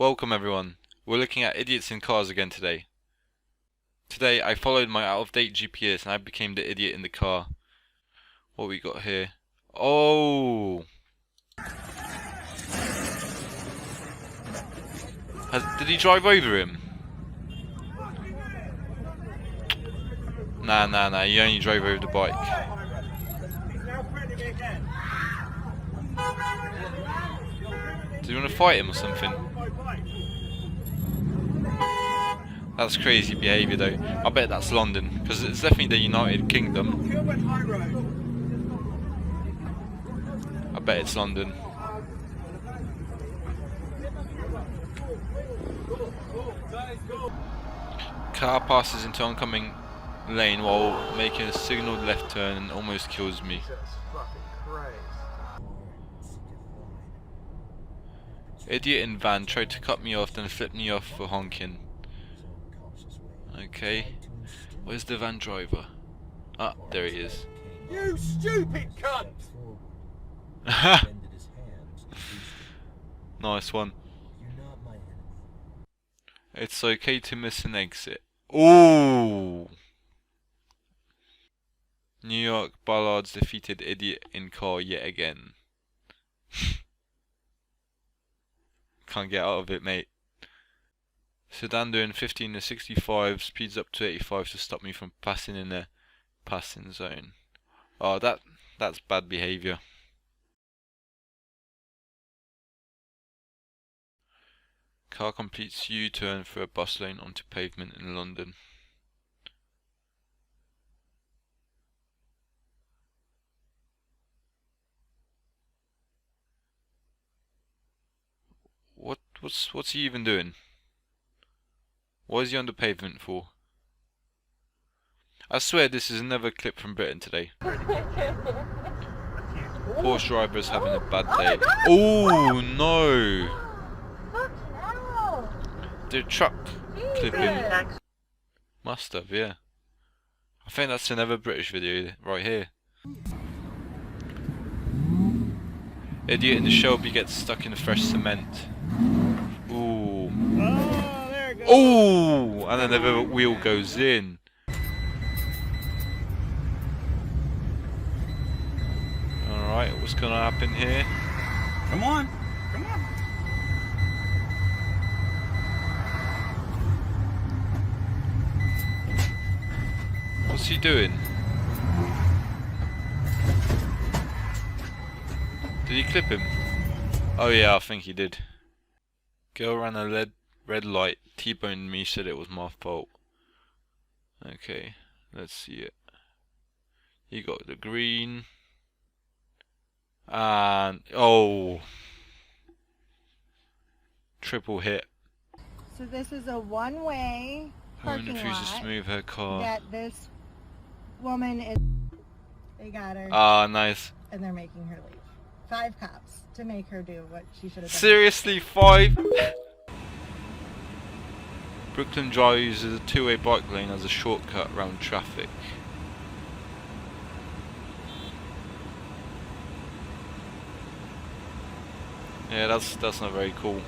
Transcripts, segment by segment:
Welcome everyone. We're looking at idiots in cars again today. Today I followed my out-of-date GPS and I became the idiot in the car. What we got here? Oh! Did he drive over him? Nah, he only drove over the bike. Do you want to fight him or something? That's crazy behaviour though. I bet that's London, because it's definitely the United Kingdom. I bet it's London. Car passes into oncoming lane while making a signalled left turn and almost kills me. Idiot in van tried to cut me off, then flipped me off for honking. Okay, where's the van driver? Ah, there he is. You stupid cunt! Nice one. It's okay to miss an exit. Ooh! New York Ballards defeated idiot in car yet again. Can't get out of it, mate. Sedan doing 15 to 65, speeds up to 85 to stop me from passing in the passing zone. Oh, that's bad behaviour. Car completes U-turn through a bus lane onto pavement in London. What's he even doing? What is he on the pavement for? I swear this is another clip from Britain today. Porsche driver's having a bad day. Oh no! The truck clipping. Must have, yeah. I think that's another British video right here. Idiot in the Shelby gets stuck in the fresh cement. Ooh. Oh, there it goes. Ooh! And another wheel goes in. Alright, what's gonna happen here? Come on. Come on. What's he doing? Did he clip him? Oh yeah, I think he did. Girl ran a red light, T-boned me, said it was my fault. Okay, let's see it. He got the green. And, oh. Triple hit. So this is a one-way Woman parking refuses lot to move her car. that this woman is. They got her. Ah, nice. And they're making her leave. 5 cops to make her do what she should have done. Seriously, 5? Brooklyn Drive uses a two-way bike lane as a shortcut around traffic. Yeah, that's not very cool.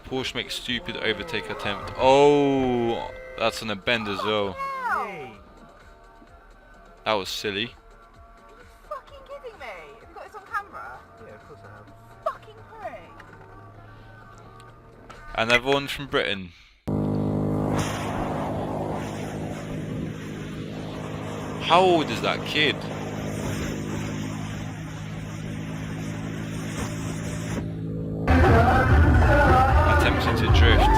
Porsche makes stupid overtake attempt. Oh, that's on a bend as well. That was silly. Fucking kidding me? Have you got this on camera? Yeah, of course I have. Fucking prick. Another one from Britain. How old is that kid? Attempting to drift.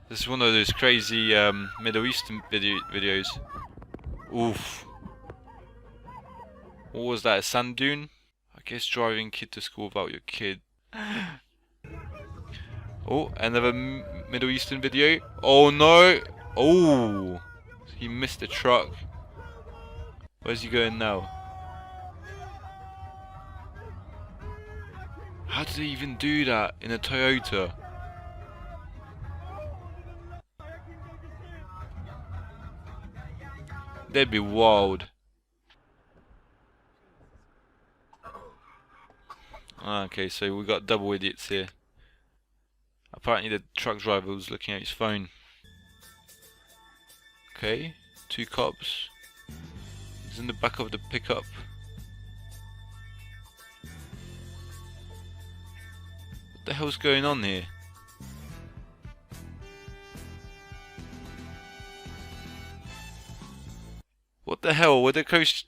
This is one of those crazy Middle Eastern videos. Oof. What was that, a sand dune? I guess driving kid to school without your kid. Oh, another Middle Eastern video. Oh no! Oh! He missed the truck. Where's he going now? How did he even do that in a Toyota? They'd be wild. Okay, so we got double idiots here. Apparently the truck driver was looking at his phone. Okay, 2 cops. He's in the back of the pickup. What the hell's going on here? What the hell? Were the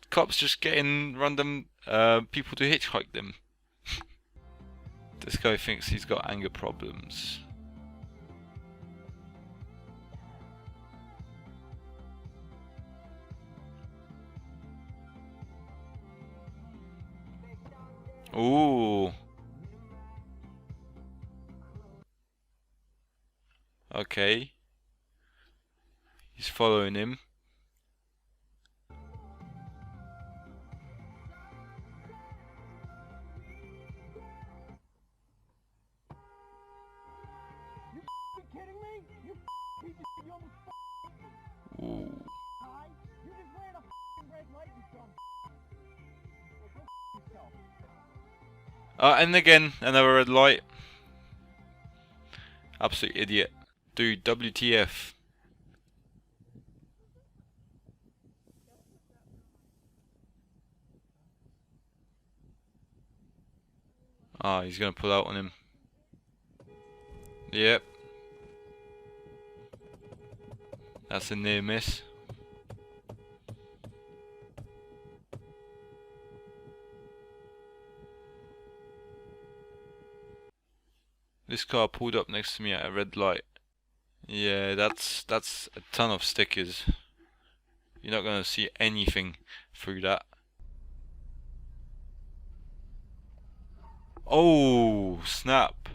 cops just getting random people to hitchhike them? This guy thinks he's got anger problems. Ooh. Okay. He's following him. You kidding me? You piece of shit, you almost Ooh. died. You just ran a red light, you dumb. Well, go yourself. And again, another red light. Absolute idiot. Dude, WTF. Ah, he's gonna pull out on him. Yep. That's a near miss. This car pulled up next to me at a red light. Yeah, that's a ton of stickers. You're not gonna see anything through that. Oh, snap.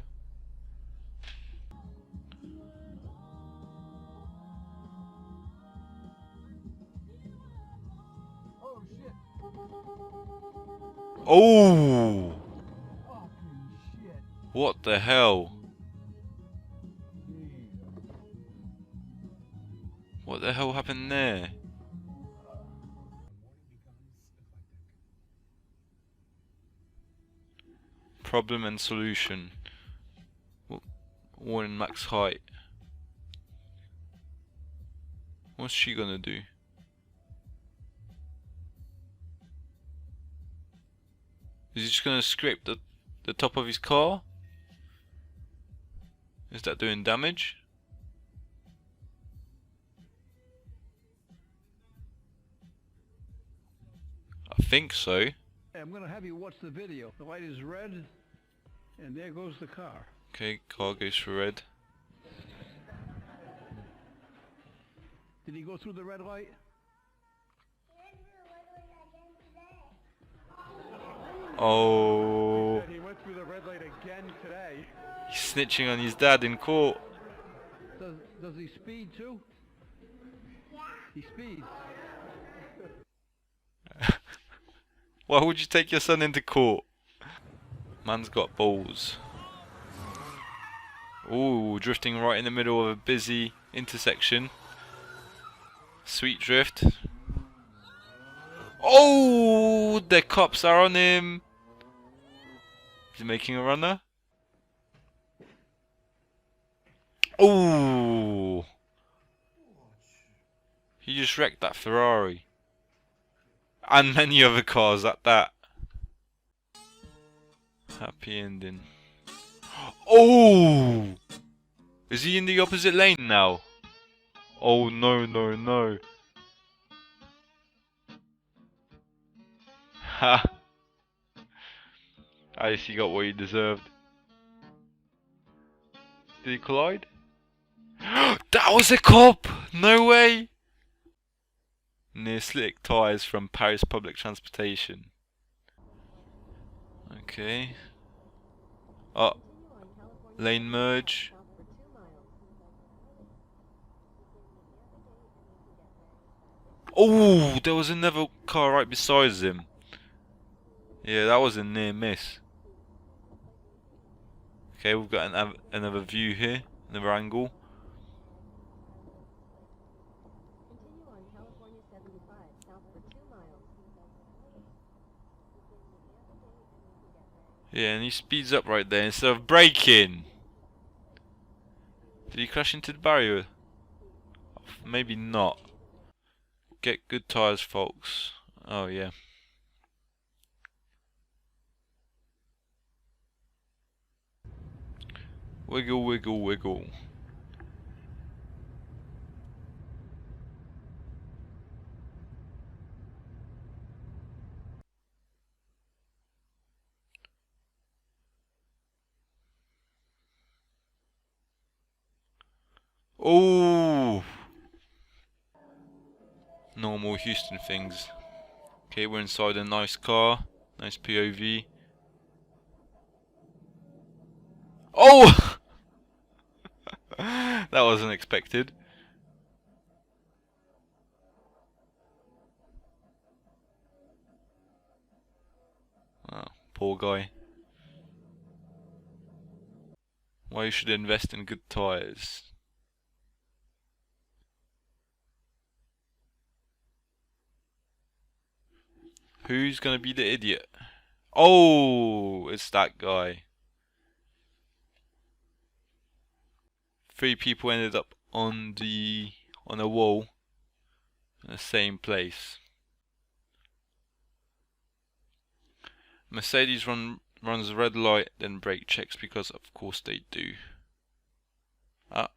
Oh, shit. Oh, Fucking shit. what the hell? What the hell happened there? Problem and solution. Warning max height. What's she gonna do? Is he just gonna scrape the top of his car? Is that doing damage? I think so. I'm going to have you watch the video. The light is red, and there goes the car. Okay, car goes for red. Did he go through the red light? Oh, He went through the red light again today. he's snitching on his dad in court. Does he speed too? Yeah. He speeds. Why would you take your son into court? Man's got balls. Ooh, drifting right in the middle of a busy intersection. Sweet drift. Oh, the cops are on him. Is he making a runner? Oh, he just wrecked that Ferrari. And many other cars at that. Happy ending. Oh! Is he in the opposite lane now? Oh no, no, no. Ha! I guess he got what he deserved. Did he collide? That was a cop! No way! Near slick tyres from Paris public transportation. Okay. Oh. Lane merge. Oh, there was another car right beside him. Yeah, that was a near miss. Okay, we've got another view here, another angle. Yeah, and he speeds up right there instead of braking. Did he crash into the barrier? Maybe not. Get good tyres, folks. Oh yeah. Wiggle, wiggle, wiggle. Oh! Normal Houston things. Okay, we're inside a nice car. Nice POV. Oh! That wasn't expected. Oh, poor guy. Why you should invest in good tyres. Who's gonna be the idiot? Oh, it's that guy. 3 people ended up on a wall in the same place. Mercedes runs a red light, then brake checks because of course they do. Ah.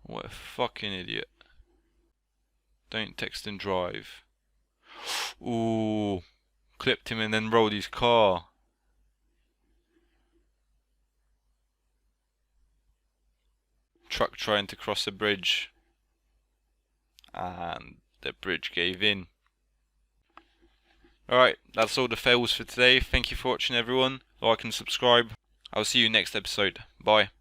What a fucking idiot. Don't text and drive. Ooh. Clipped him and then rolled his car. Truck trying to cross a bridge. And the bridge gave in. Alright, that's all the fails for today. Thank you for watching, everyone. Like and subscribe. I'll see you next episode. Bye.